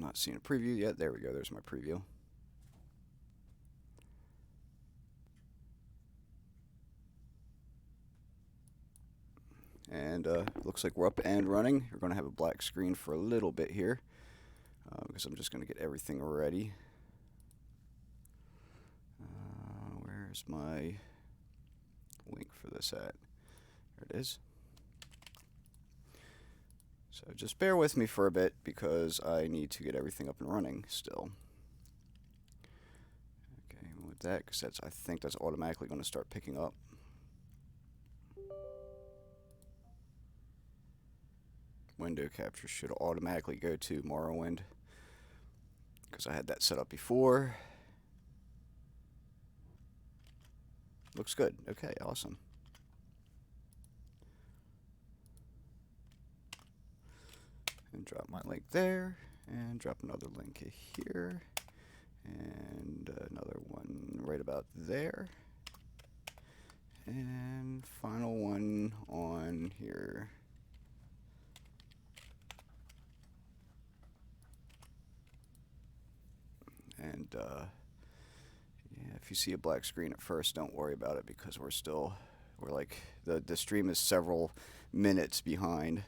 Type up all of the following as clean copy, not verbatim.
Not seeing a preview yet. There we go. There's my preview. And looks like we're up and running. We're going to have a black screen for a little bit here because I'm just going to get everything ready. Where's my link for this at? There it is. So just bear with me for a bit because I need to get everything up and running still. Okay, with that, because I think that's automatically going to start picking up. Window capture should automatically go to Morrowind because I had that set up before. Looks good. Okay, awesome. And drop my link there, and drop another link here, and another one right about there, and final one on here. And yeah, if you see a black screen at first, don't worry about it because we're like the stream is several minutes behind.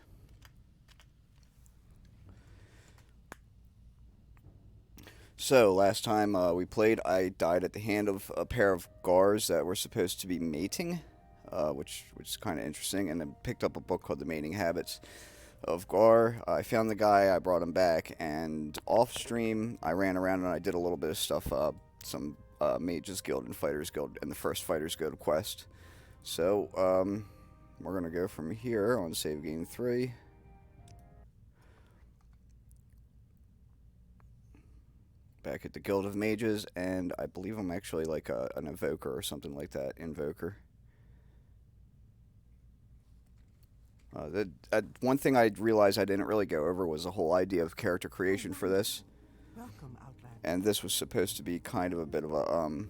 So last time we played, I died at the hand of a pair of Gars that were supposed to be mating, which is kind of interesting, and then picked up a book called The Mating Habits of Gar. I found the guy, I brought him back, and off stream I ran around and I did a little bit of stuff, some Mages Guild and Fighters Guild, and the first Fighters Guild quest. So we're going to go from here on save game 3. Back at the Guild of Mages, and I believe I'm actually like an Evoker or something like that. Invoker. One thing I realized I didn't really go over was the whole idea of character creation for this. And this was supposed to be kind of a bit of a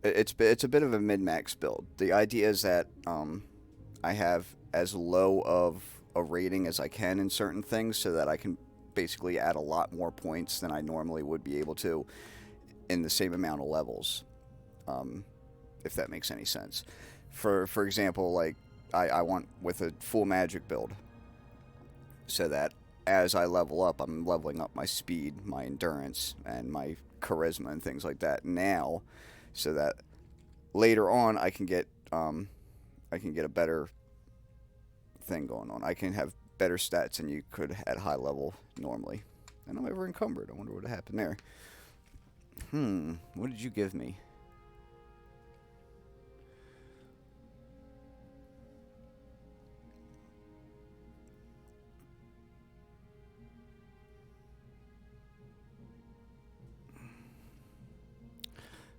it's a bit of a min-max build. The idea is that I have as low of a rating as I can in certain things so that I can basically add a lot more points than I normally would be able to in the same amount of levels, if that makes any sense. For example, like I want with a full magic build so that as I level up, I'm leveling up my speed, my endurance, and my charisma and things like that now, so that later on I can get a better thing going on. I can have better stats than you could at high level normally. And I'm over encumbered. I wonder what happened there. What did you give me?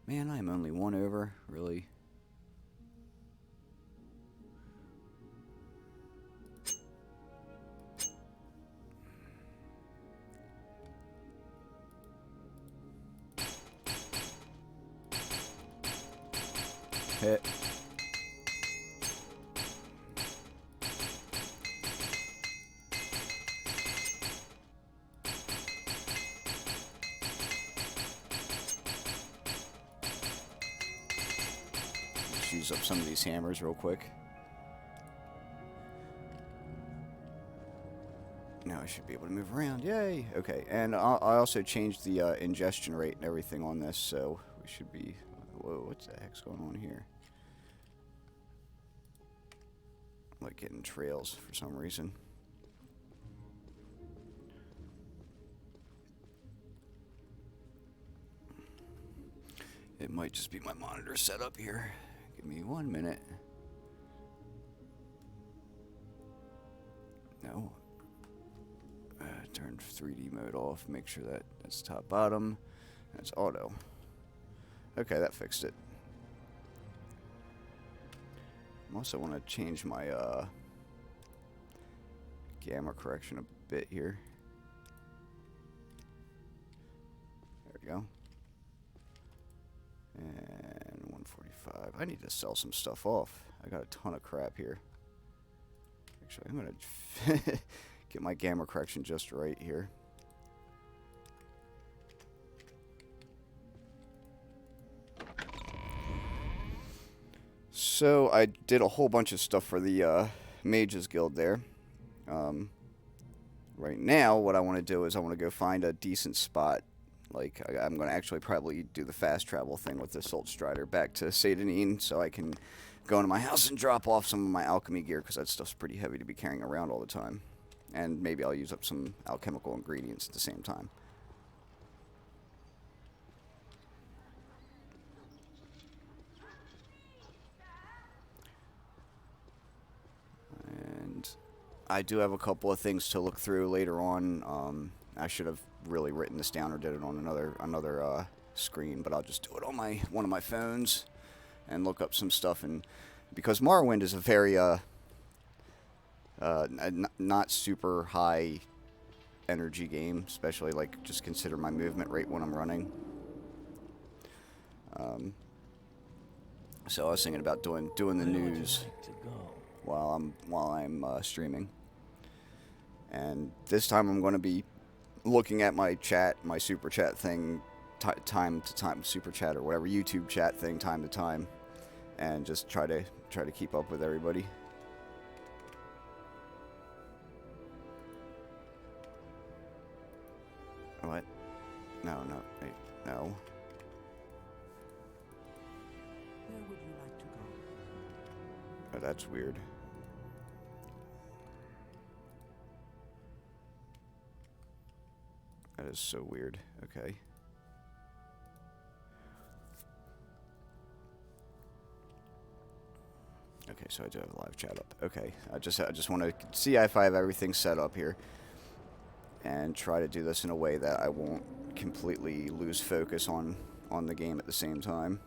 Man, I'm only one over, really. Hit. Let's use up some of these hammers real quick. Now I should be able to move around. Yay! Okay, and I also changed the ingestion rate and everything on this, so we should be... Whoa, what the heck's going on here? I'm like getting trails for some reason. It might just be my monitor setup here. Give me 1 minute. No. Turn 3D mode off. Make sure that that's top bottom. That's auto. Okay, that fixed it. I also want to change my gamma correction a bit here. There we go. And 145. I need to sell some stuff off. I got a ton of crap here. Actually, I'm going to get my gamma correction just right here. So I did a whole bunch of stuff for the Mages Guild there. Um, right now, what I want to do is I want to go find a decent spot. Like, I'm going to actually probably do the fast travel thing with the Salt Strider back to TESIII so I can go into my house and drop off some of my alchemy gear because that stuff's pretty heavy to be carrying around all the time. And maybe I'll use up some alchemical ingredients at the same time. And I do have a couple of things to look through later on. I should have really written this down or did it on another screen, but I'll just do it on one of my phones and look up some stuff. And because Morrowind is a very not super high energy game, especially like just consider my movement rate when I'm running. So I was thinking about doing the news while I'm streaming. And this time I'm going to be looking at my super chat thing, time to time, super chat or whatever YouTube chat thing, time to time, and just try to keep up with everybody. What? No, wait, no. Where would you like to go? Oh, that's weird. That is so weird. Okay. Okay, so I do have a live chat up. Okay, I just want to see if I have everything set up here, and try to do this in a way that I won't completely lose focus on the game at the same time.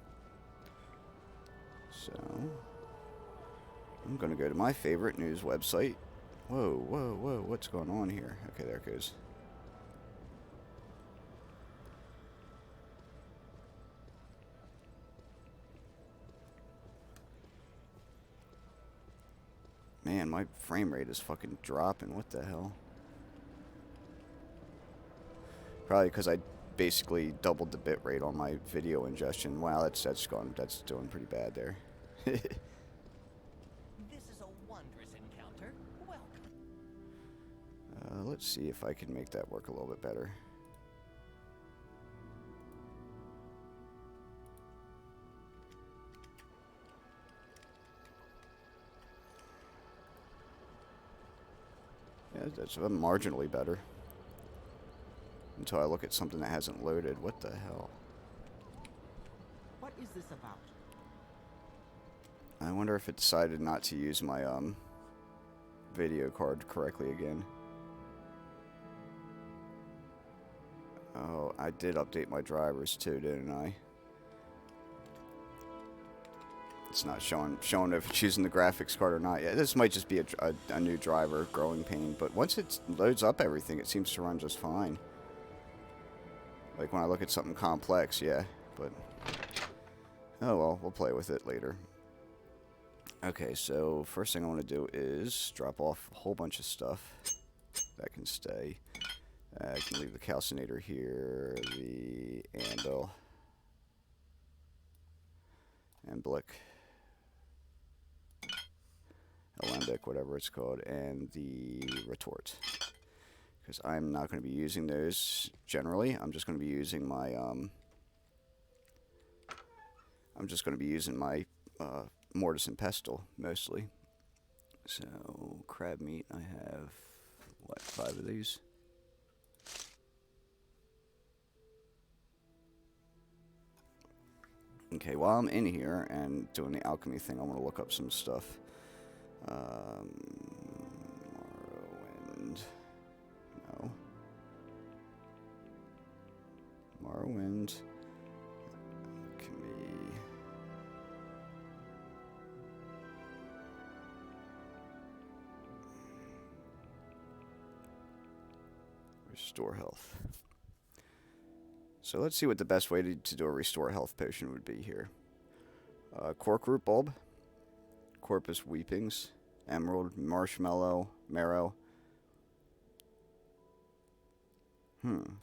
So I'm gonna go to my favorite news website. Whoa, whoa, whoa! What's going on here? Okay, there it goes. Man, my frame rate is fucking dropping. What the hell? Probably because I basically doubled the bit rate on my video ingestion. Wow, that's doing pretty bad there. This is a wondrous encounter. Welcome. Let's see if I can make that work a little bit better. Yeah, that's marginally better. Until I look at something that hasn't loaded. What the hell? What is this about? I wonder if it decided not to use my video card correctly again. Oh, I did update my drivers too, didn't I? It's not showing if it's using the graphics card or not yet. This might just be a new driver, growing pain. But once it loads up everything, it seems to run just fine. Like when I look at something complex, yeah. But oh well, we'll play with it later. Okay, so first thing I want to do is drop off a whole bunch of stuff that can stay. I can leave the calcinator here, the anvil, Amblic, alembic, whatever it's called, and the retort. Because I'm not going to be using those generally. I'm just going to be using my mortise and pestle mostly. So crab meat, I have what, 5 of these. Okay, while I'm in here and doing the alchemy thing, I want to look up some stuff. Morrowind. No. Morrowind. Alchemy. Restore health. So let's see what the best way to do a restore health potion would be here. Cork root bulb, corpus weepings, emerald, marshmallow, marrow.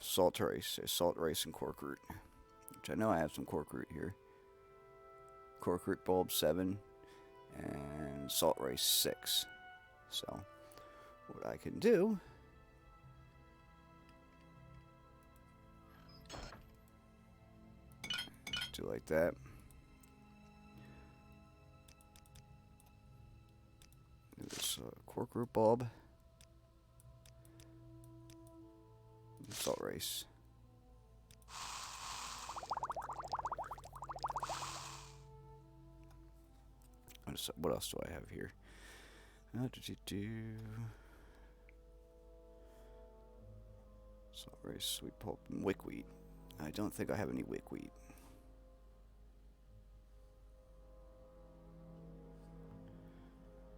Salt rice, and cork root. Which I know I have some cork root here. Cork root bulb 7, and salt rice 6. So what I can do do like that. This cork root bulb, salt rice. What else do I have here? Salt rice, sweet pulp, and wickweed. I don't think I have any wickweed.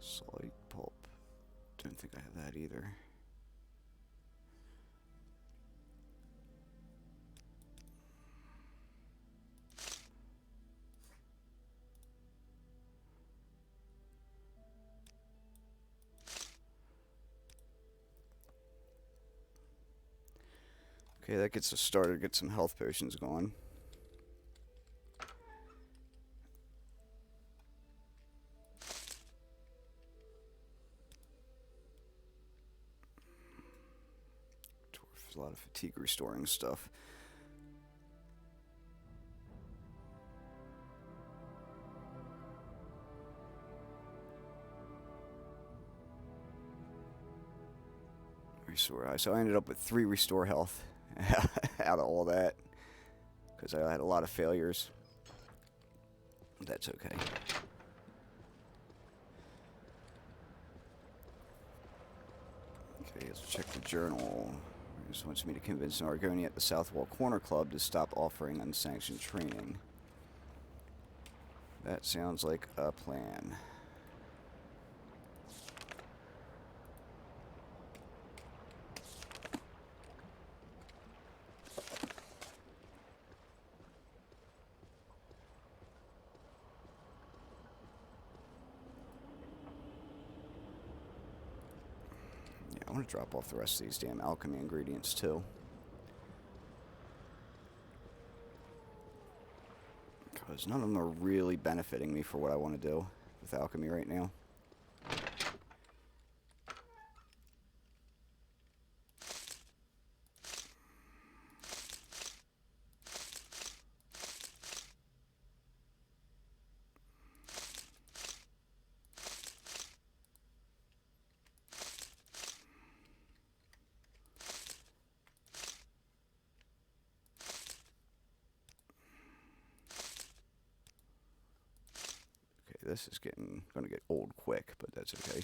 Sweet pulp. Don't think I have that either. Okay, that gets us started. Get some health potions going. There's a lot of fatigue restoring stuff. Restore. So I ended up with 3 restore health out of all that because I had a lot of failures. That's okay. Okay, let's check the journal. It just wants me to convince an Argoni at the Southwall Corner Club to stop offering unsanctioned training. That sounds like a plan. I want to drop off the rest of these damn alchemy ingredients too. Because none of them are really benefiting me for what I want to do with alchemy right now. This is going to get old quick, but that's okay.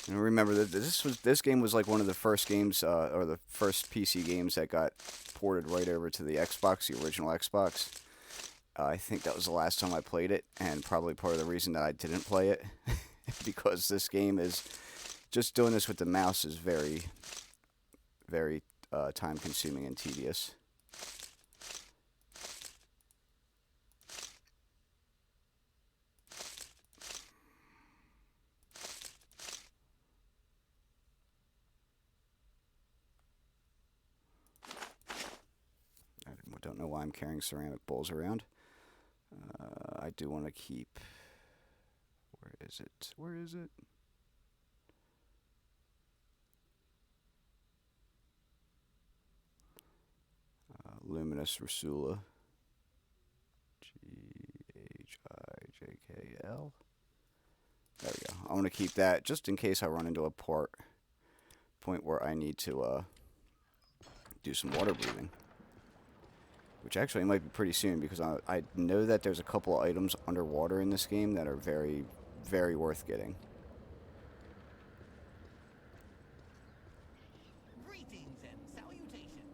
And remember that this game was like one of the first games, or the first PC games that got ported right over to the Xbox, the original Xbox. I think that was the last time I played it, and probably part of the reason that I didn't play it, because this game is just doing this with the mouse is very, very time-consuming and tedious. I don't know why I'm carrying ceramic bowls around. I do want to keep... Where is it? Where is it? Luminous Rusula. Ghijkl. There we go. I want to keep that just in case I run into a point where I need to do some water breathing. Which actually might be pretty soon, because I know that there's a couple of items underwater in this game that are very, very worth getting. Greetings and salutations.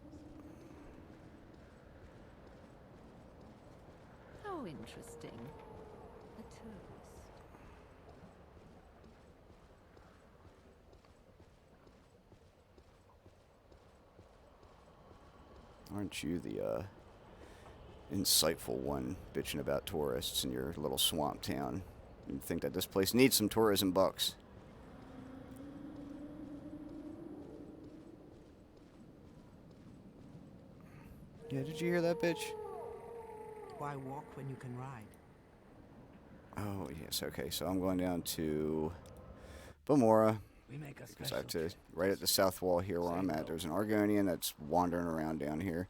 How interesting. A tourist. Aren't you the insightful one bitching about tourists in your little swamp town? You think that this place needs some tourism bucks. Yeah, did you hear that, bitch? Why walk when you can ride? Oh, yes, okay, so I'm going down to Bamora, We make a because I have special to, right at the south wall here where I'm at, there's an Argonian that's wandering around down here.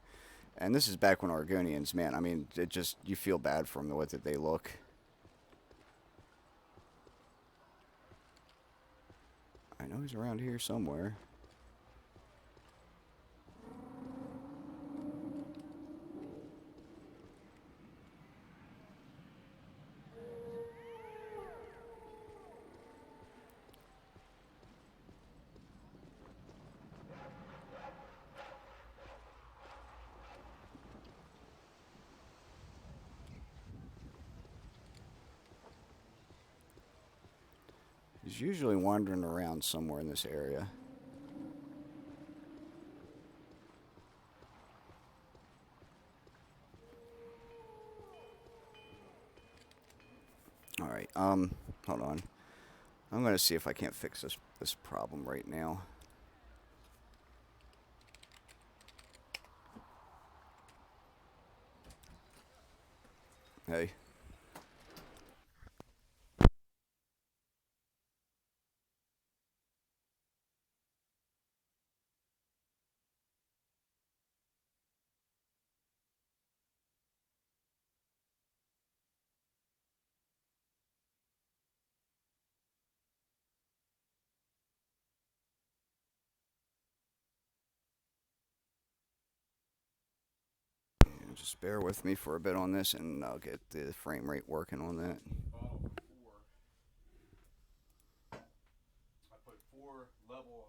And this is back when Argonians, man, I mean, it just, you feel bad for them the way that they look. I know he's around here somewhere. He's usually wandering around somewhere in this area. Alright, hold on. I'm gonna see if I can't fix this problem right now. Hey. Just bear with me for a bit on this, and I'll get the frame rate working on that. I put 4 level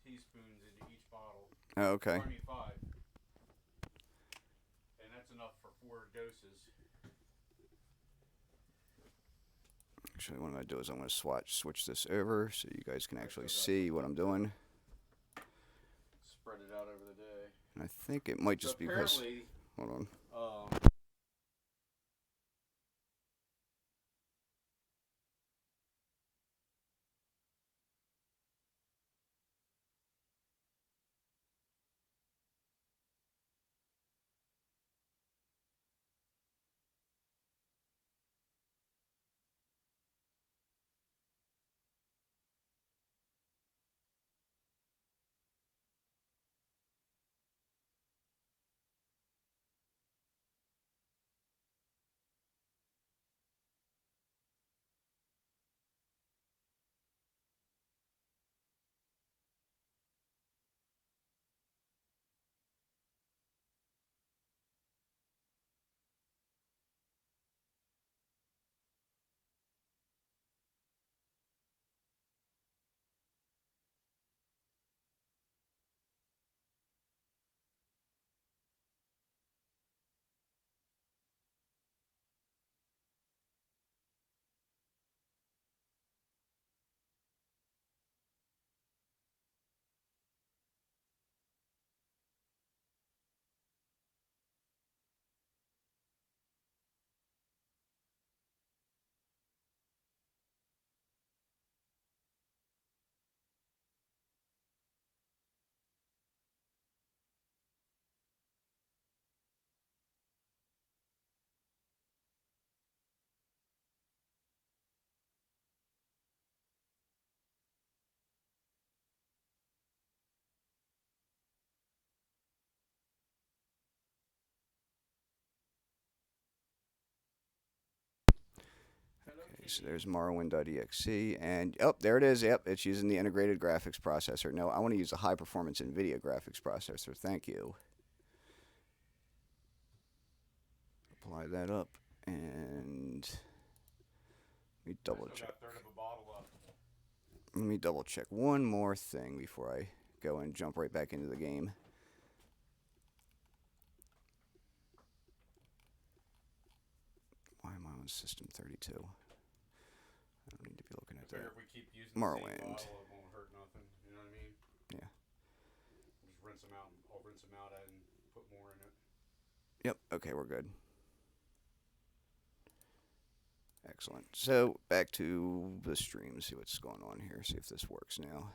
teaspoons into each bottle. Oh, okay. I mean 5. And that's enough for 4 doses. Actually, what I'm going to do is I'm going to switch this over so you guys can actually see what I'm doing. Spread it out over the day. And I think it might just So be because... apparently, Hold on. Okay, so there's Morrowind.exe, and oh, there it is. Yep, it's using the integrated graphics processor. No, I want to use a high-performance NVIDIA graphics processor. Thank you. Apply that up, and let me double check. got a third of a bottle left. Let me double check one more thing before I go and jump right back into the game. Why am I on system 32? I don't need to be looking at that. If we keep using Morrowind. the same bottle, it won't hurt nothing. You know what I mean? Yeah. Just rinse them out. I'll rinse them out and put more in it. Yep. Okay, we're good. Excellent. So back to the stream. See what's going on here. See if this works now.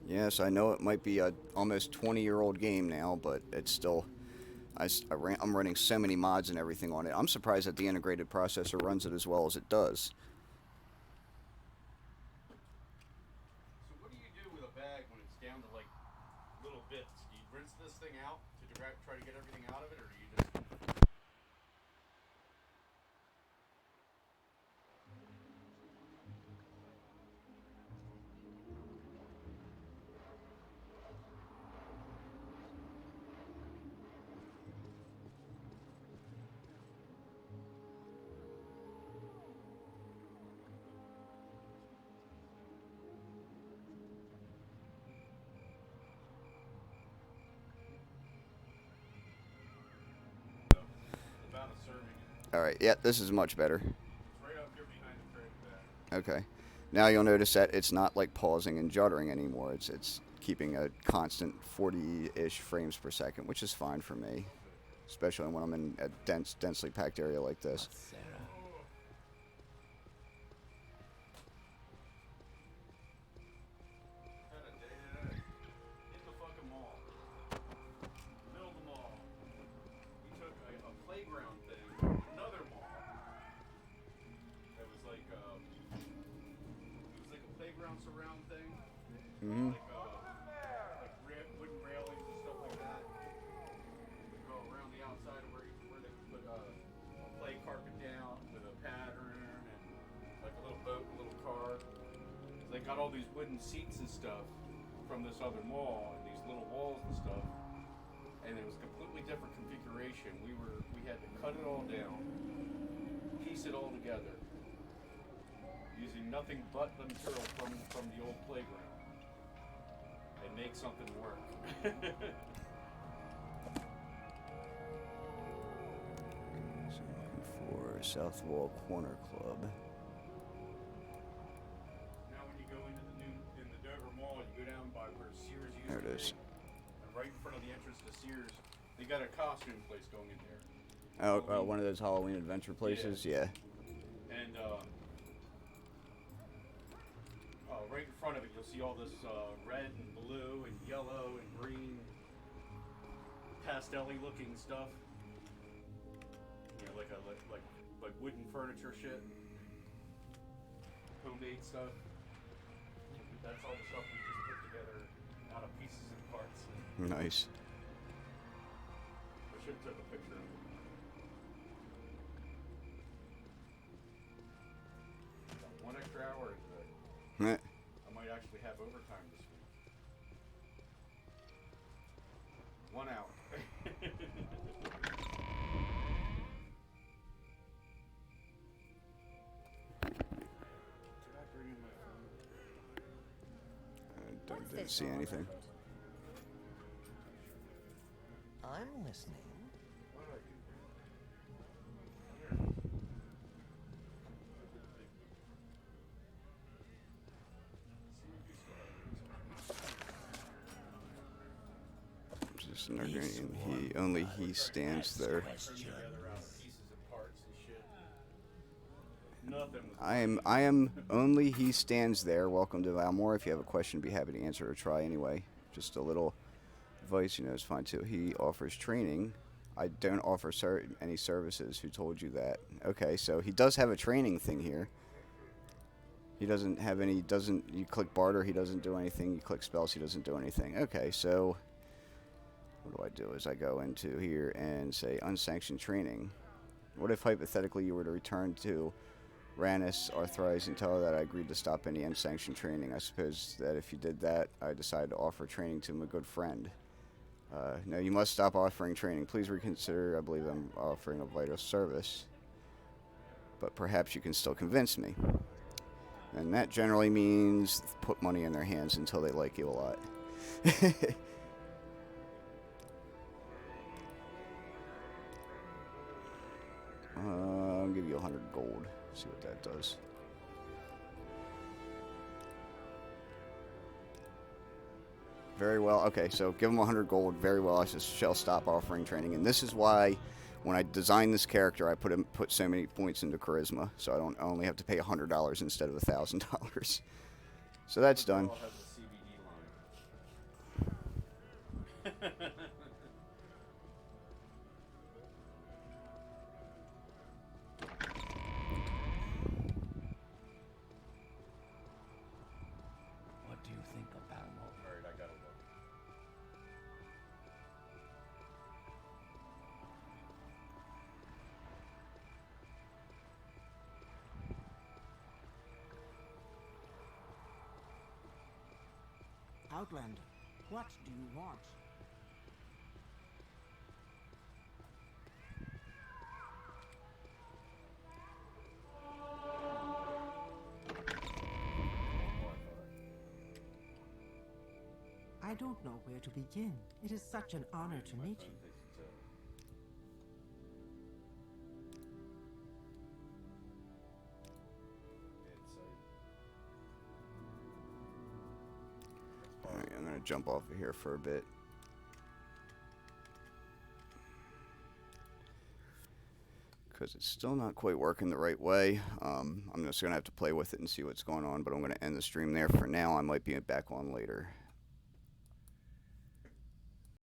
Yes, I know it might be a almost 20-year-old game now, but it's still. I'm running so many mods and everything on it. I'm surprised that the integrated processor runs it as well as it does. So what do you do with a bag when it's down to like little bits? Do you rinse this thing out to try to get everything out of it, or do you just? About a serving. All right, yeah, this is much better. It's right up here behind the tray bag. Okay. Now you'll notice that it's not like pausing and juddering anymore. It's keeping a constant 40-ish frames per second, which is fine for me, especially when I'm in a densely packed area like this. Had a day today. Hit the fucking mall. Middle of the mall. We took a playground thing, another mall. It was like a playground surround thing. Hmm. Like wooden railings and stuff like that. We go around the outside of where they put a play carpet down with a pattern and like a little boat, a little car. So they got all these wooden seats and stuff from this other mall and these little walls and stuff. And it was a completely different configuration. We had to cut it all down, piece it all together, using nothing but the material from the old playground, and make something work. So I'm looking for South Wall Corner Club. Now when you go in the Dover Mall, you go down by where Sears used There to it be. is. And right in front of the entrance to Sears, they got a costume place going in there. Oh, one of those Halloween adventure places? Yeah. And right in front of it, you'll see all this red and blue and yellow and green, pastel-y looking stuff. You know, like wooden furniture shit, homemade stuff. That's all the stuff we just put together out of pieces and parts. Nice. I should have took a picture of it. Got 1 extra hour today. Heh. I might actually have overtime this week. 1 hour. Did I bring in my phone? I didn't see anything. I'm listening. What did I do? Just an Argonian. Only he stands there. Turn together out of pieces and parts and shit. Nothing was I am only he stands there. Welcome to Valmore. If you have a question, be happy to answer or try anyway. Just a little advice, is fine too. He offers training. I don't offer any services. Who told you that? Okay, so he does have a training thing here. He doesn't have any. You click barter, he doesn't do anything. You click spells, he doesn't do anything. Okay, so what do? Is I go into here and say unsanctioned training. What if hypothetically you were to return to Rannis, Arthritis, and tell her that I agreed to stop any unsanctioned training? I suppose that if you did that, I decided to offer training to my good friend. No, you must stop offering training. Please reconsider. I believe I'm offering a vital service. But perhaps you can still convince me. And that generally means put money in their hands until they like you a lot. I'll give you 100 gold. See what that does. Very well. Okay, so give them 100 gold. Very well. I shall stop offering training. And this is why, when I designed this character, I put so many points into charisma, so I only have to pay $100 instead of $1,000. So that's done. All has a CBD line. Outlander, what do you want? I don't know where to begin. It is such an honor to meet you. Alright, I'm gonna jump off of here for a bit. Because it's still not quite working the right way. I'm just gonna have to play with it and see what's going on, but I'm gonna end the stream there for now. I might be back on later.